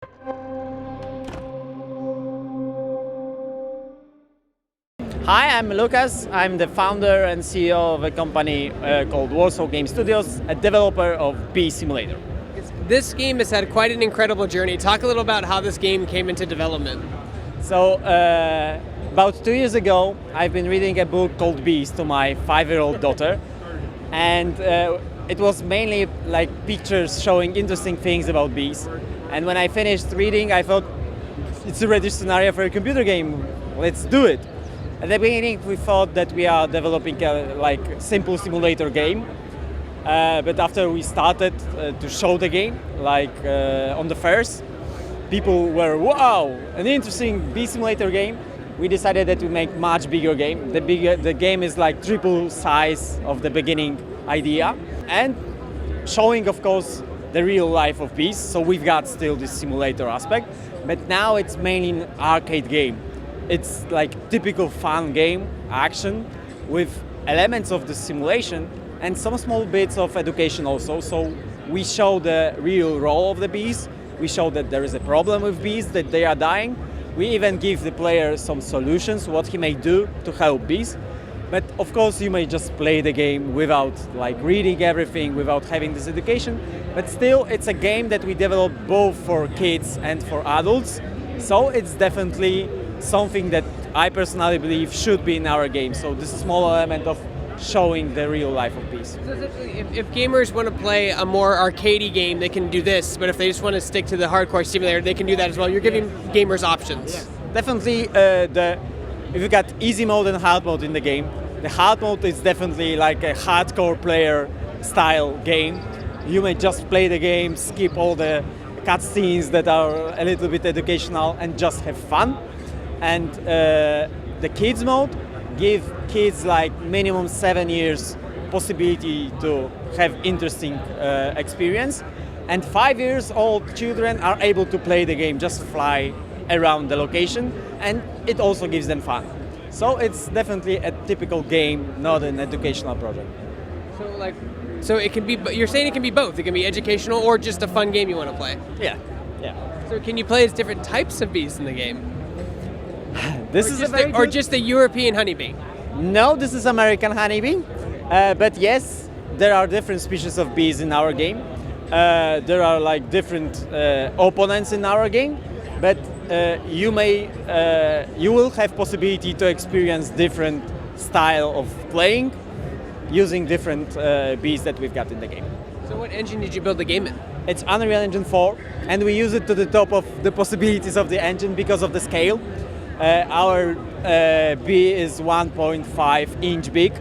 Hi, I'm Lucas. I'm the founder and CEO of a company called Warsaw Game Studios, a developer of Bee Simulator. This game has had quite an incredible journey. Talk a little about how this game came into development. So, about 2 years ago, I've been reading a book called Bees to my 5-year-old daughter, and it was mainly like pictures showing interesting things about bees. And when I finished reading, I thought, it's a ready scenario for a computer game. Let's do it. At the beginning, we thought that we are developing a simple simulator game, but after we started to show the game, on the fairs, people were, wow, an interesting bee simulator game. We decided that we make much bigger game. The game is like triple size of the beginning idea, and showing, of course, the real life of bees. So we've got still this simulator aspect, but now it's mainly an arcade game. It's like typical fun game, action, with elements of the simulation and some small bits of education also. So we show the real role of the bees. We show that there is a problem with bees, that they are dying. We even give the player some solutions, what he may do to help bees. But of course, you may just play the game without reading everything, without having this education. But still, it's a game that we develop both for kids and for adults. So it's definitely something that I personally believe should be in our game. So this small element of showing the real life of bees. So if gamers want to play a more arcadey game, they can do this. But if they just want to stick to the hardcore simulator, they can do that as well. You're giving gamers options. Yeah. Definitely, if you got easy mode and hard mode in the game, the hard mode is definitely like a hardcore player style game. You may just play the game, skip all the cutscenes that are a little bit educational, and just have fun. And the kids mode give kids like minimum 7 years possibility to have interesting experience, and 5 years old children are able to play the game, just fly around the location, and it also gives them fun. So it's definitely a typical game, not an educational project. So it can be. You're saying it can be both. It can be educational or just a fun game you want to play. Yeah. So can you play as different types of bees in the game? Or just the European honeybee? No, this is American honeybee. But yes, there are different species of bees in our game. There are different opponents in our game, but you will have possibility to experience different style of playing using different bees that we've got in the game. So what engine did you build the game in? It's Unreal Engine 4, and we use it to the top of the possibilities of the engine because of the scale. Our bee is 1.5 inch big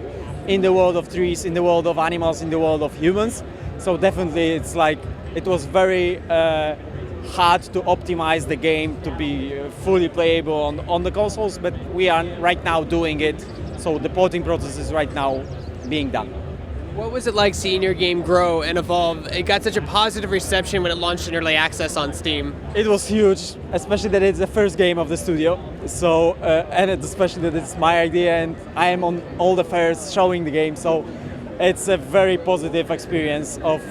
in the world of trees, in the world of animals, in the world of humans. So definitely it was very hard to optimize the game to be fully playable on the consoles, but we are right now doing it. So the porting process is right now being done. What was it like seeing your game grow and evolve? It got such a positive reception when it launched in early access on Steam. It was huge, especially that it's the first game of the studio. So, and especially that it's my idea, and I am on all the fairs showing the game. So, it's a very positive experience of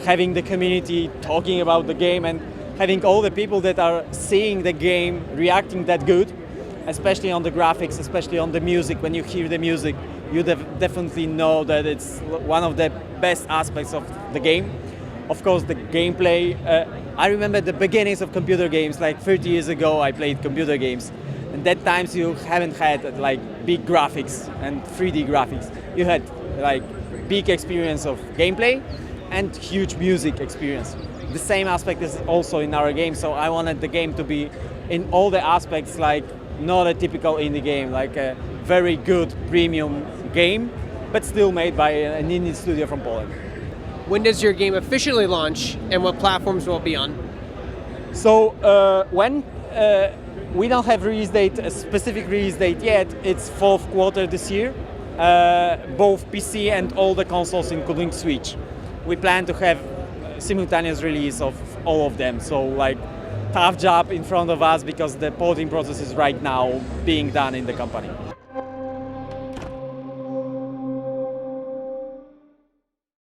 having the community talking about the game and having all the people that are seeing the game reacting that good, especially on the graphics, especially on the music. When you hear the music, you definitely know that it's one of the best aspects of the game. Of course, the gameplay. I remember the beginnings of computer games, 30 years ago I played computer games. And that times you haven't had big graphics and 3D graphics. You had big experience of gameplay and huge music experience. The same aspect is also in our game, so I wanted the game to be in all the aspects not a typical indie game, a very good premium game, but still made by an indie studio from Poland. When does your game officially launch, and what platforms will it be on? So when we don't have a specific release date yet. It's fourth quarter this year, both PC and all the consoles, including Switch. We plan to have simultaneous release of all of them. So tough job in front of us because the porting process is right now being done in the company.